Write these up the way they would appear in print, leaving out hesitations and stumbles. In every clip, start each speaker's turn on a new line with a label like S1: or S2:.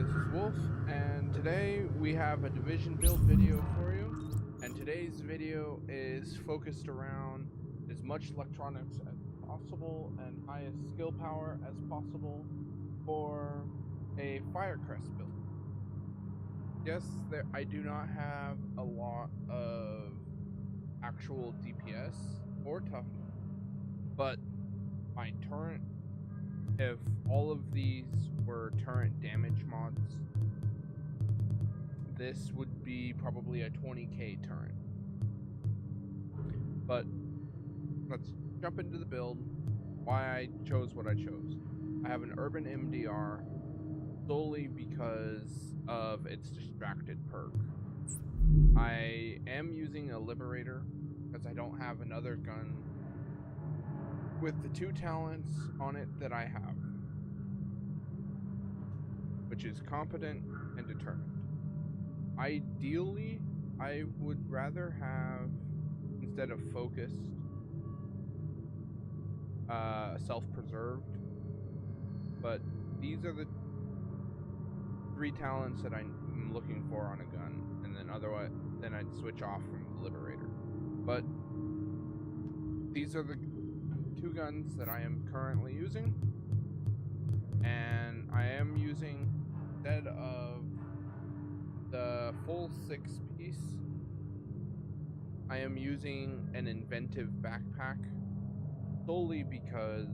S1: this is Wolf, and today we have a division build video for you. And today's video is focused around as much electronics as possible and highest skill power as possible for a Fire Crest build. Yes, I do not have a lot of actual DPS or toughness, but my turret, if all of these were turret damage mods, this would be probably a 20k turret. But let's jump into the build, why I chose what I chose. I have an urban MDR solely because of its distracted perk. I am using a liberator because I don't have another gun with the 2 talents on it that I have, which is competent and determined. Ideally, I would rather have, instead of focused, self-preserved, but these are the 3 talents that I'm looking for on a gun, and then otherwise, then I'd switch off from the liberator. But these are the 2 guns that I am currently using, and I am using, instead of the full 6-piece, I am using an inventive backpack solely because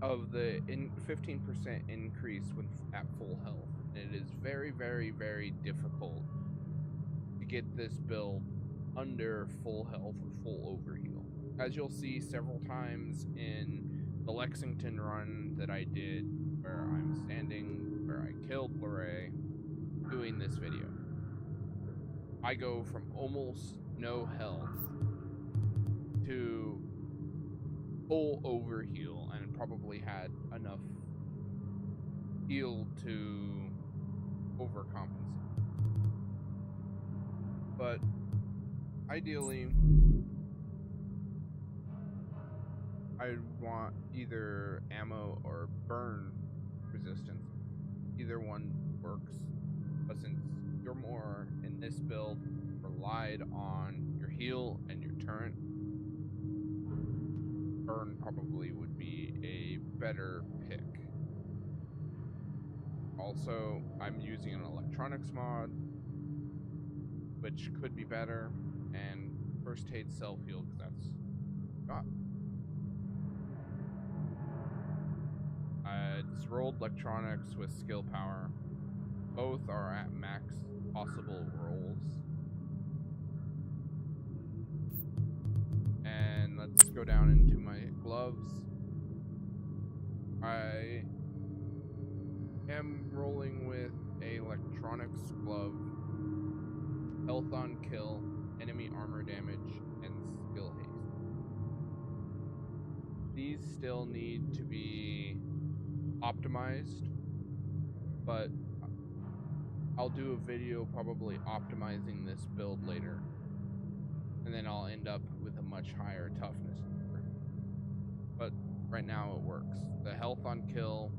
S1: of the 15% increase when at full health. It is very, very, very difficult to get this build under full health or full overheal, as you'll see several times in the Lexington run that I did, where I'm standing where I killed Lorray doing this video. I go from almost no health to full overheal, and probably had enough heal to overcompensate. But ideally, I want either ammo or burn resistance. Either one works, but since you're more in this build relied on your heal and your turret, burn probably would be a better pick. Also, I'm using an electronics mod, which could be better, and first aid self-heal, because that's got. It's rolled electronics with skill power. Both are at max possible rolls. And let's go down into my gloves. I am rolling with a electronics glove, health on kill, enemy armor damage, and skill haste. These still need to be optimized, but I'll do a video probably optimizing this build later, and then I'll end up with a much higher toughness number. But right now it works. The health on kill,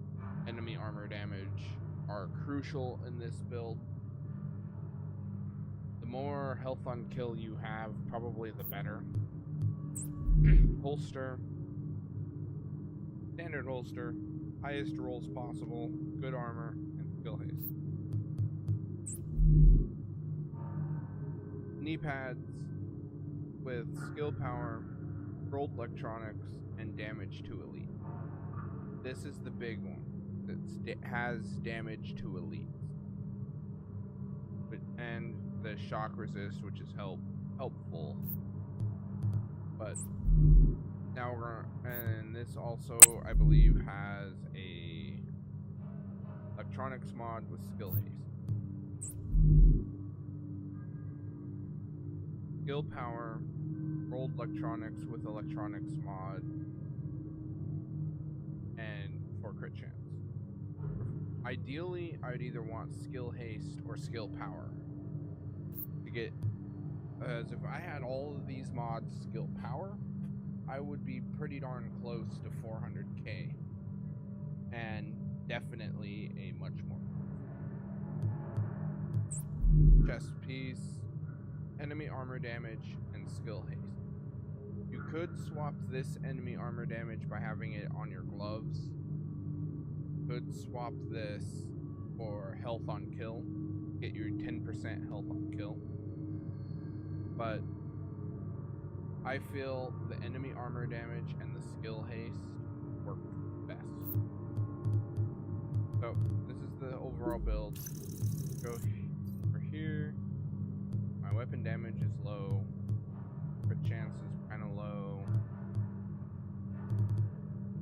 S1: enemy armor damage are crucial in this build. The more health on kill you have, probably the better. Holster, standard holster, highest rolls possible, good armor, and skill haste. Knee pads with skill power, rolled electronics, and damage to elite. This is the big one that has damage to elites, and the shock resist, which is helpful. But now we're gonna, and this also, I believe, has a electronics mod with skill haste. Skill power, rolled electronics with electronics mod, and for crit chance. Ideally, I'd either want skill haste or skill power to get, as if I had all of these mods skill power, I would be pretty darn close to 400k. and definitely a much more chest piece, enemy armor damage, and skill haste. You could swap this enemy armor damage by having it on your gloves. Could swap this for health on kill, get you 10% health on kill. But I feel the enemy armor damage and the skill haste work best. So this is the overall build. Go over here. My weapon damage is low. Crit chance is kind of low.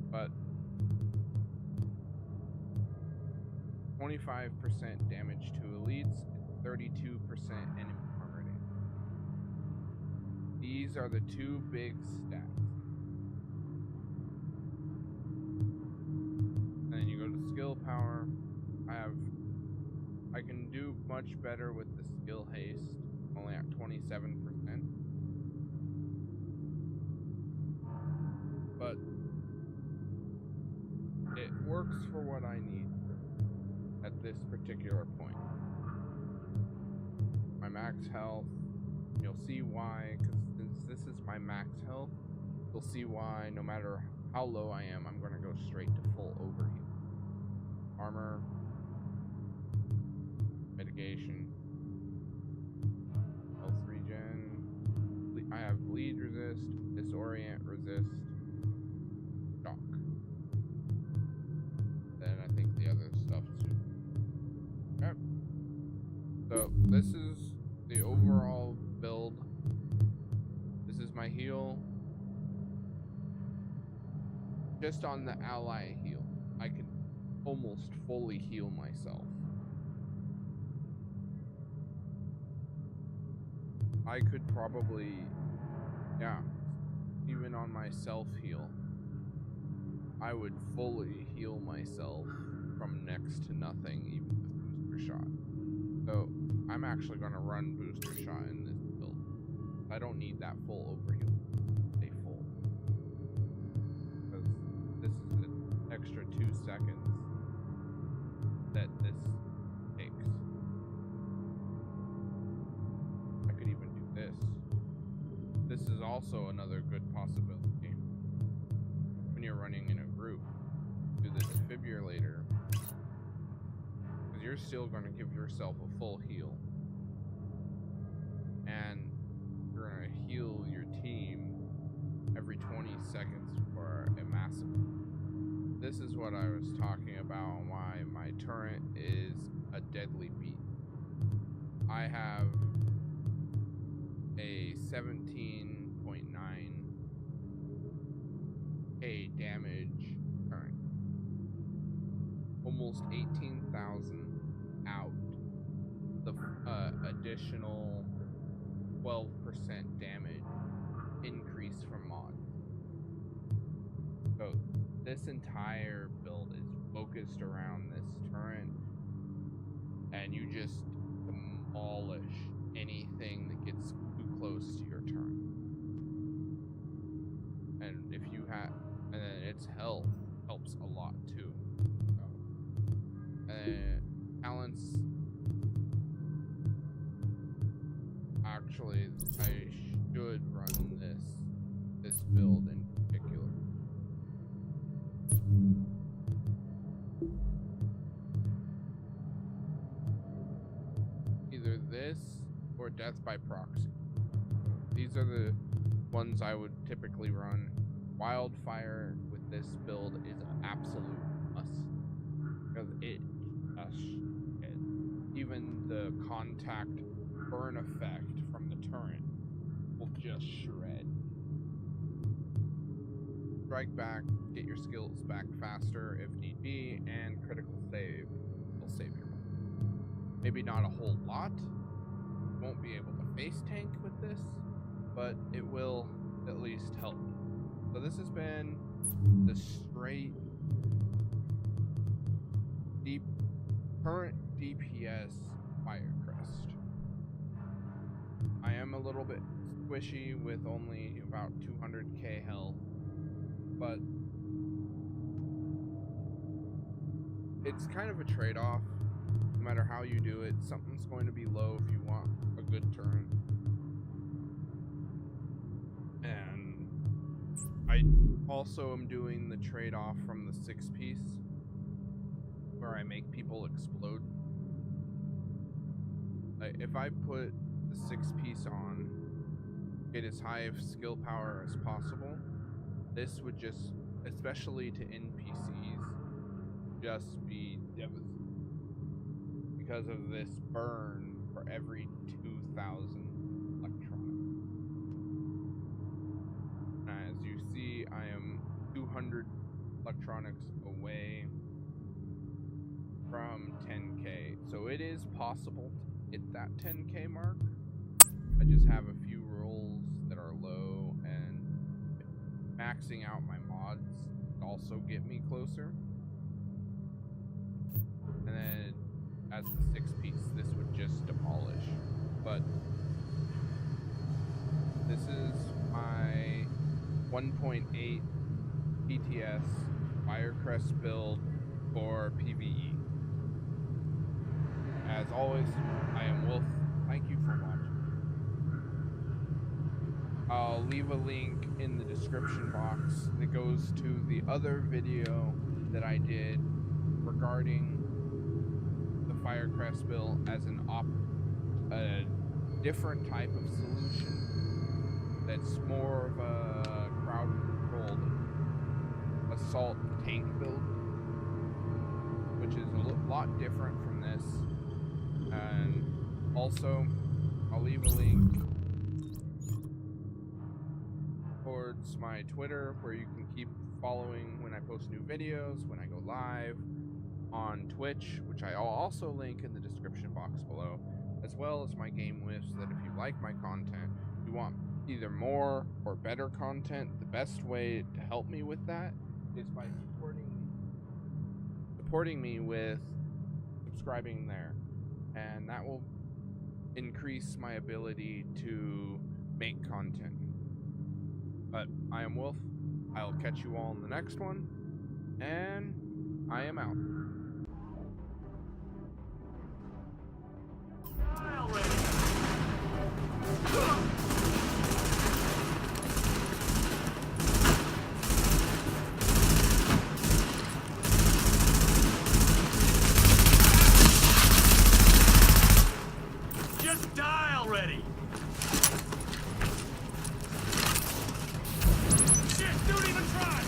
S1: But 25% damage to elites, 32% enemy armor damage. These are the two big stats. And then you go to skill power. I can do much better with the skill haste, only at 27%. But it works for what I need at this particular point. My max health, you'll see why, because since this is my max health, you'll see why no matter how low I am, I'm going to go straight to full overheal. Armor, mitigation, health regen, I have bleed resist, disorient resist, shock. Then I think the other stuff too. Okay. So this is the overall build. This is my heal. Just on the ally heal, I can almost fully heal myself. I could probably, yeah, even on my self heal, I would fully heal myself from next to nothing, even with booster shot. So I'm actually going to run booster shot in this build. I don't need that full overheal. Stay full. Because this is an extra 2 seconds that this takes. I could even do this. This is also another good possibility. When you're running in a group, do the defibrillator. Because you're still going to give yourself a full heal. And you're going to heal your team every 20 seconds for a massive. This is what I was talking about and why my turret is a deadly beat. I have a 17.9k damage turret. Almost 18,000 out. The additional 12% damage increase from mods. So this entire build is focused around this turret, and you just demolish anything that gets too close to your turret. And if you have, and then its health helps a lot too. So, talents. Actually, I should run this build in particular. Either this or death by proxy. These are the ones I would typically run. Wildfire with this build is an absolute must. Because even the contact burn effect from the turret will just shred. Strike back, get your skills back faster if need be, and critical save will save your money. Maybe not a whole lot. Won't be able to face tank with this, but it will at least help. So this has been the straight current DPS Fire Crest. I am a little bit squishy with only about 200k health, but it's kind of a trade-off. No matter how you do it, something's going to be low if you want a good turn. And I also am doing the trade-off from the 6-piece, where I make people explode. If I put the 6-piece on, get as high of skill power as possible, this would just, especially to NPCs, just be devastating because of this burn for every 2,000 electronics. As you see, I am 200 electronics away from 10k, so it is possible to hit that 10k mark. I just have a few rolls that are low, and maxing out my mods also get me closer. And then as the 6-piece, this would just demolish. But this is my 1.8 PTS Crest build for PvE. As always, I am Wolf. Thank you for watching. I'll leave a link in the description box that goes to the other video that I did regarding the Crest build as a different type of solution that's more of a crowd-controlled assault tank build, which is a lot different from this. And also, I'll leave a link towards my Twitter where you can keep following when I post new videos, when I go live, on Twitch, which I'll also link in the description box below, as well as my game whiffs, that if you like my content, you want either more or better content, the best way to help me with that is by supporting me with subscribing there, and that will increase my ability to make content. But I am Wolf. I'll catch you all in the next one, and I am out.
S2: Just die already! Shit, don't even try!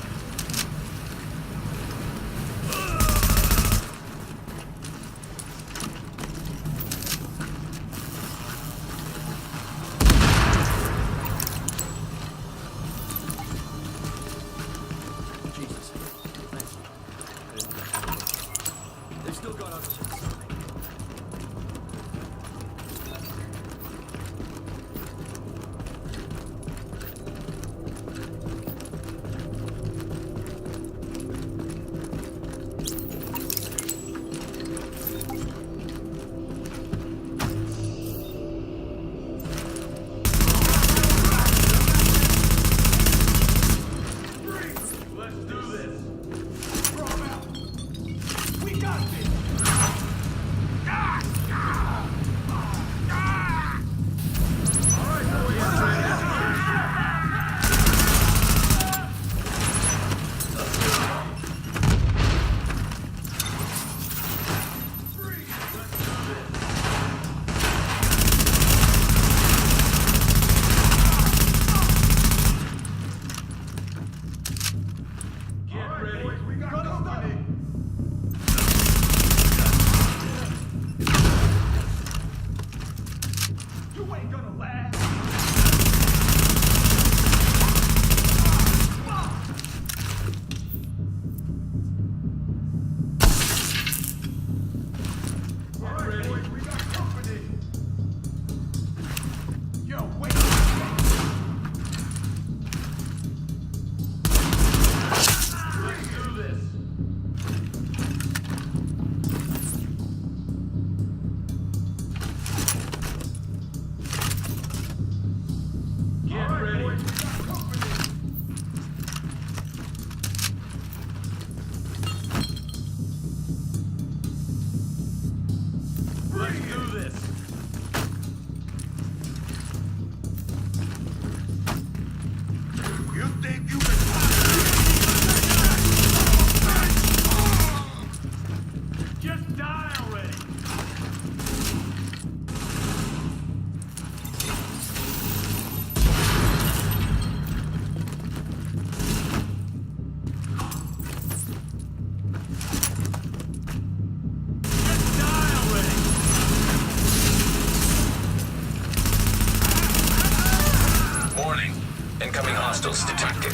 S2: Incoming hostiles detected.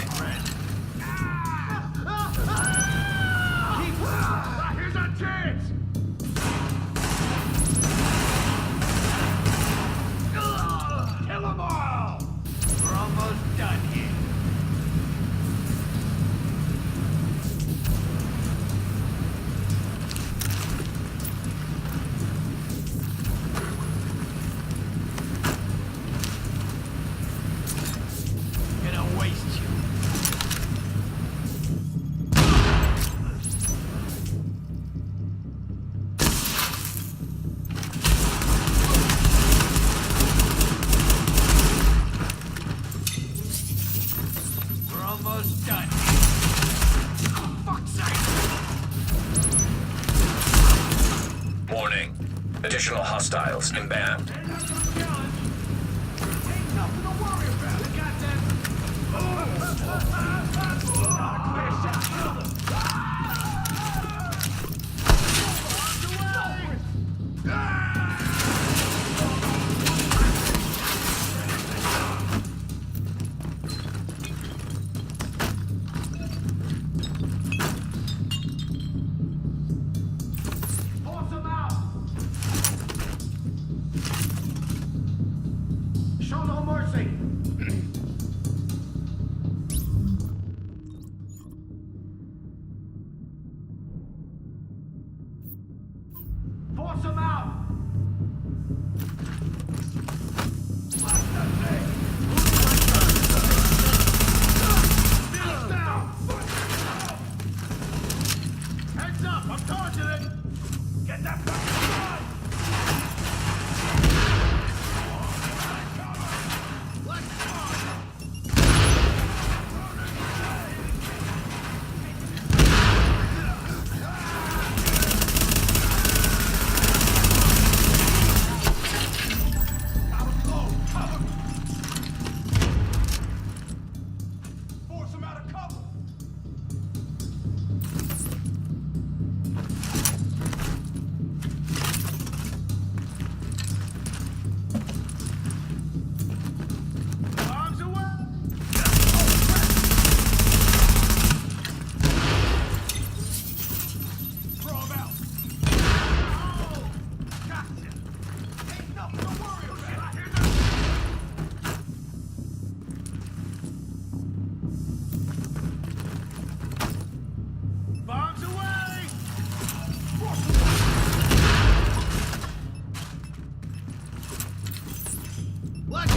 S3: Here's our chance! Kill them all! We're almost done here. Gonna waste you. We're almost done. Oh, fuck's sake!
S2: Warning. Additional hostiles inbound.
S3: Ain't nothing to worry about. We got that. Force them out. Show no mercy. Force them out. Heads up, I'm targeting. Get that fucking gun. Let's go. Force him out of cover. Bombs away. Throw him out. Oh, gotcha. Ain't nothing to worry about. Bombs away! Let's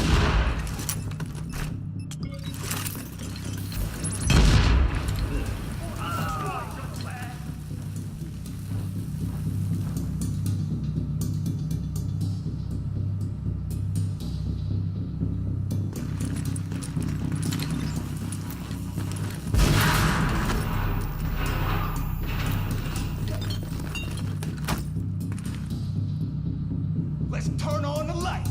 S3: Let's turn on the light.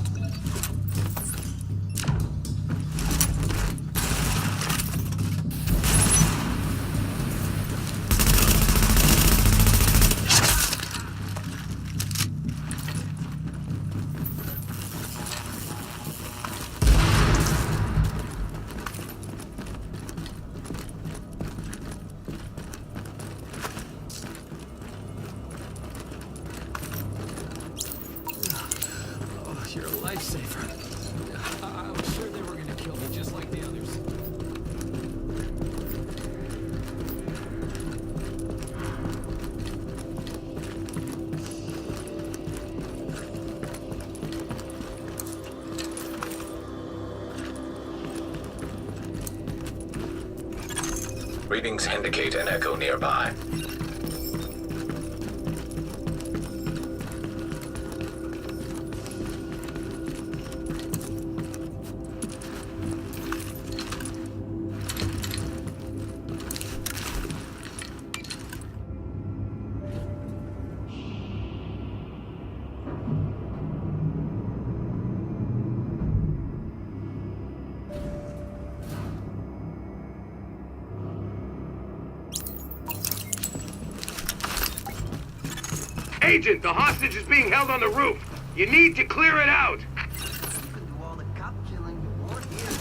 S4: You're a lifesaver. I was sure they were gonna kill me just like the others.
S2: Readings indicate an echo nearby.
S3: Agent, the hostage is being held on the roof. You need to clear it out.
S5: You can do all the cop killing you want here.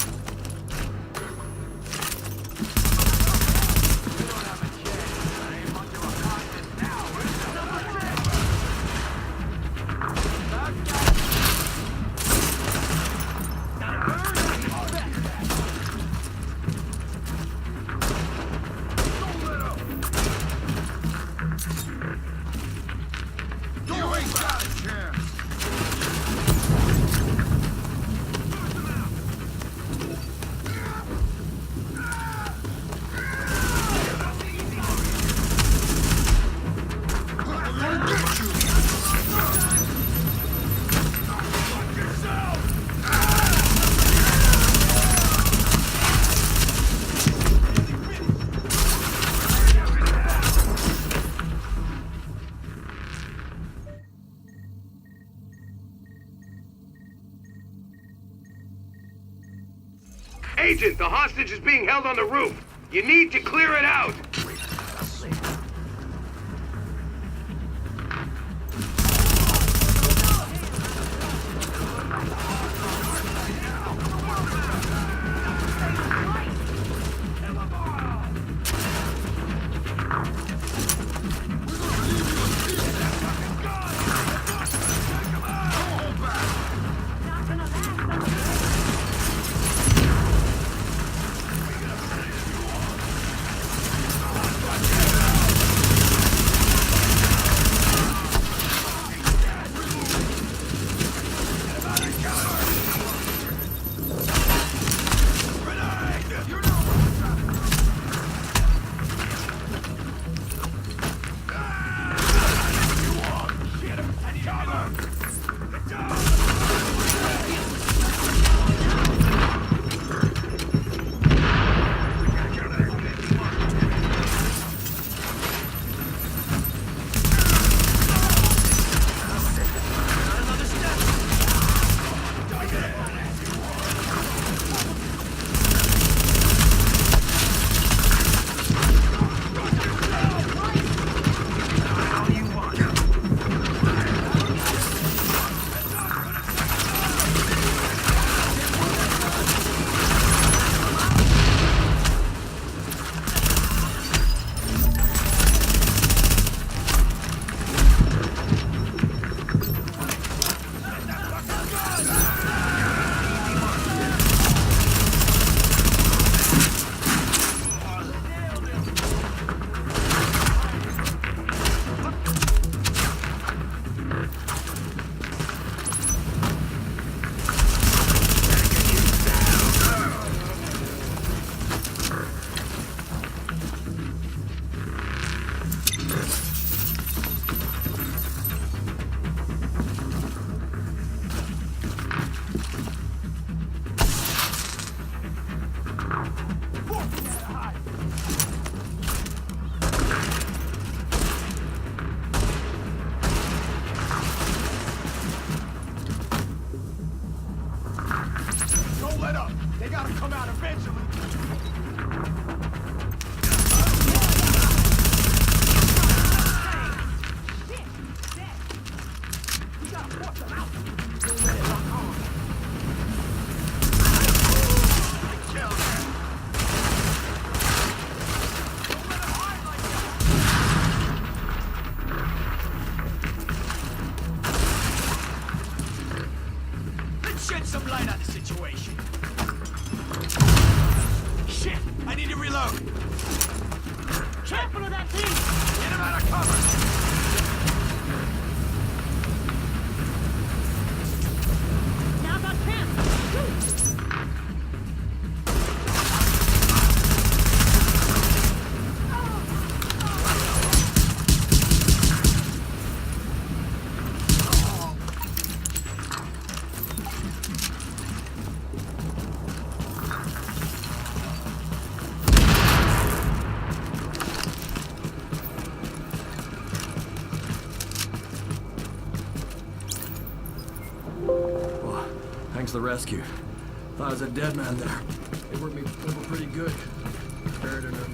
S5: Agent, the hostage is being held on the roof. You need to clear it out.
S3: Shed some light on the situation. Shit! I need to reload. Careful of that thing! Get him out of cover!
S6: Now about him!
S4: Thanks for the rescue. Thought I was a dead man there. They worked me over pretty good. Buried in a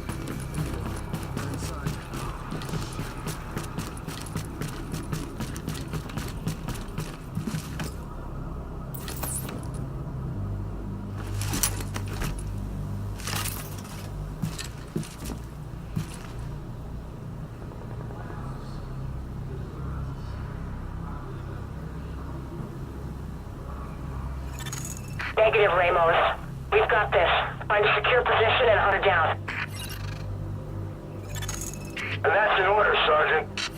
S4: inside.
S7: Negative, Ramos. We've got this. Find a secure position and hunt her down.
S5: And that's in order, Sergeant.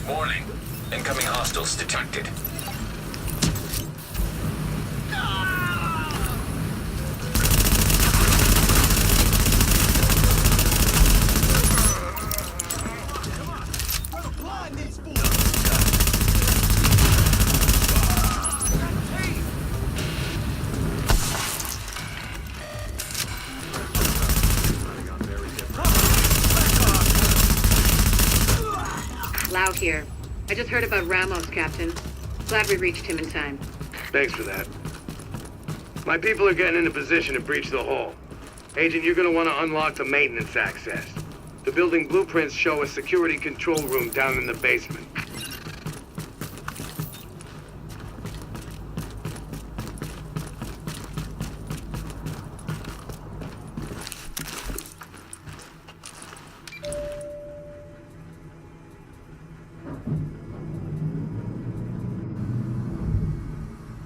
S2: Warning. Incoming hostiles detected.
S8: Lau here. I just heard about Ramos, Captain. Glad we reached him in time.
S5: Thanks for that. My people are getting into position to breach the hull. Agent, you're gonna want to unlock the maintenance access. The building blueprints show a security control room down in the basement.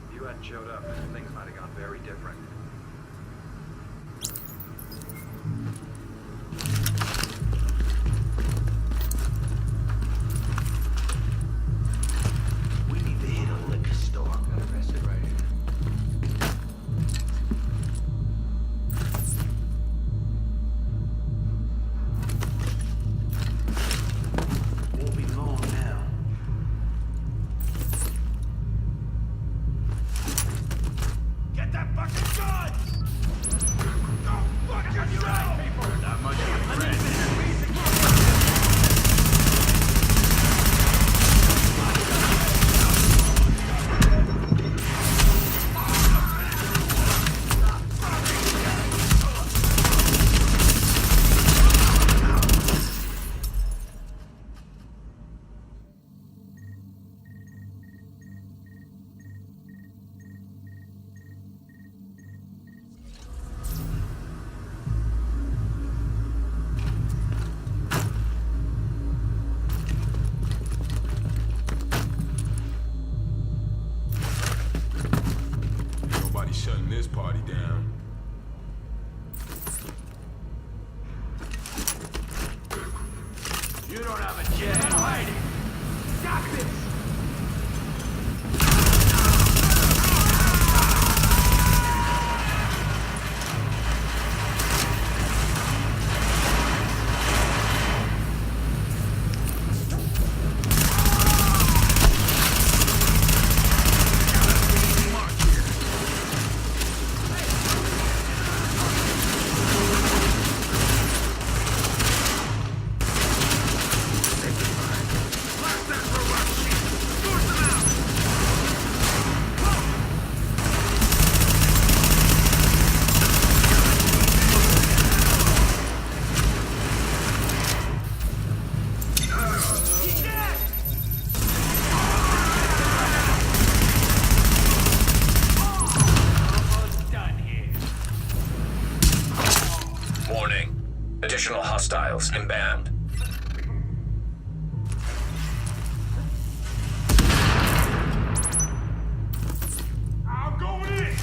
S9: If you hadn't showed up, things might have gone very different.
S3: We need to hit a liquor store.
S4: Got arrested right here.
S3: Won't be long now. Get that fucking gun! Go fuck yourself! People, not much of a threat.
S10: Nobody shutting this party down.
S3: You don't have a jet. Hide it! Stop this!
S2: Warning. Additional hostiles inbound.
S3: I'm going in!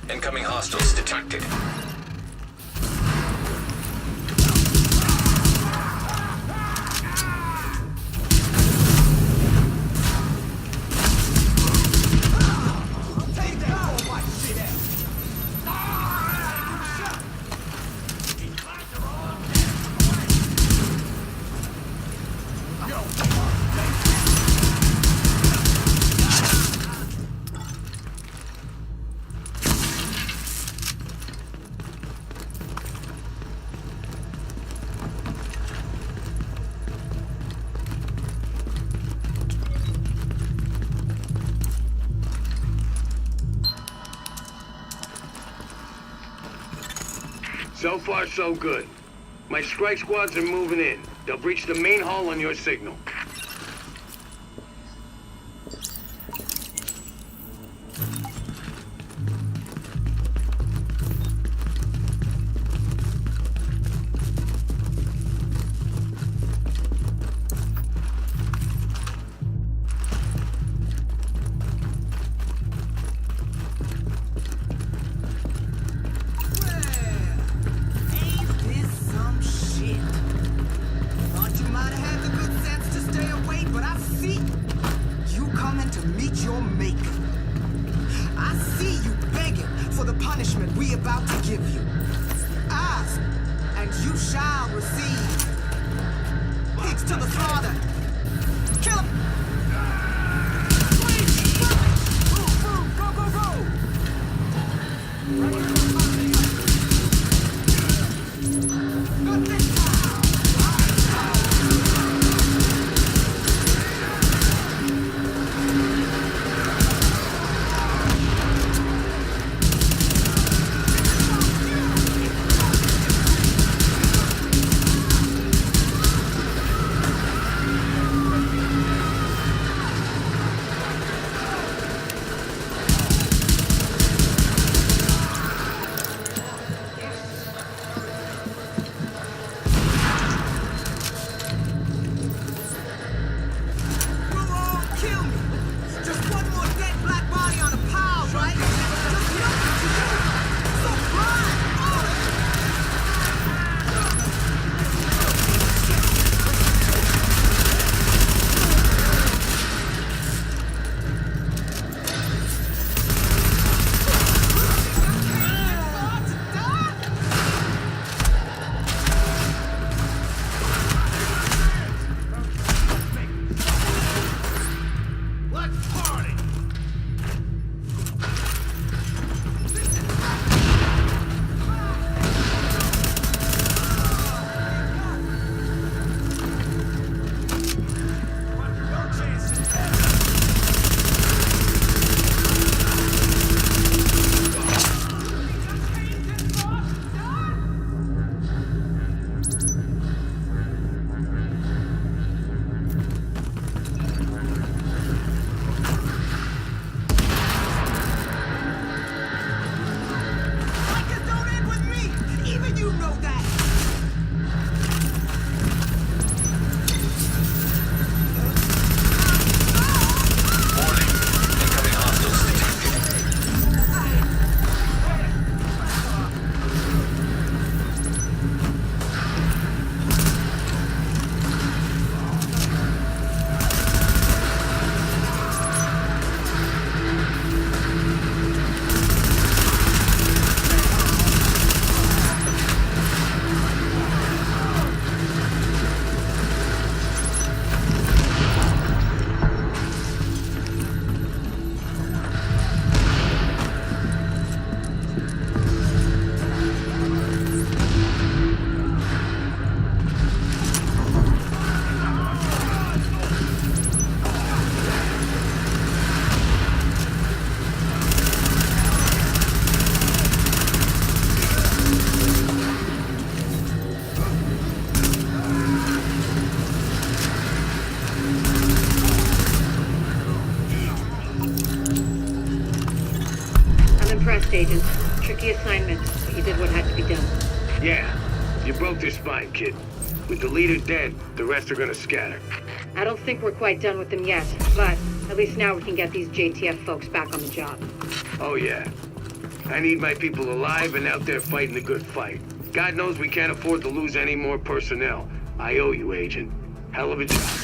S2: Incoming hostiles detected.
S5: So far, so good. My strike squads are moving in. They'll breach the main hall on your signal.
S8: Crest, Agent. Tricky assignment, but you did what had to be done.
S5: Yeah, you broke their spine, kid. With the leader dead, the rest are gonna scatter.
S8: I don't think we're quite done with them yet, but at least now we can get these JTF folks back on the job.
S5: Oh yeah. I need my people alive and out there fighting the good fight. God knows we can't afford to lose any more personnel. I owe you, Agent. Hell of a job.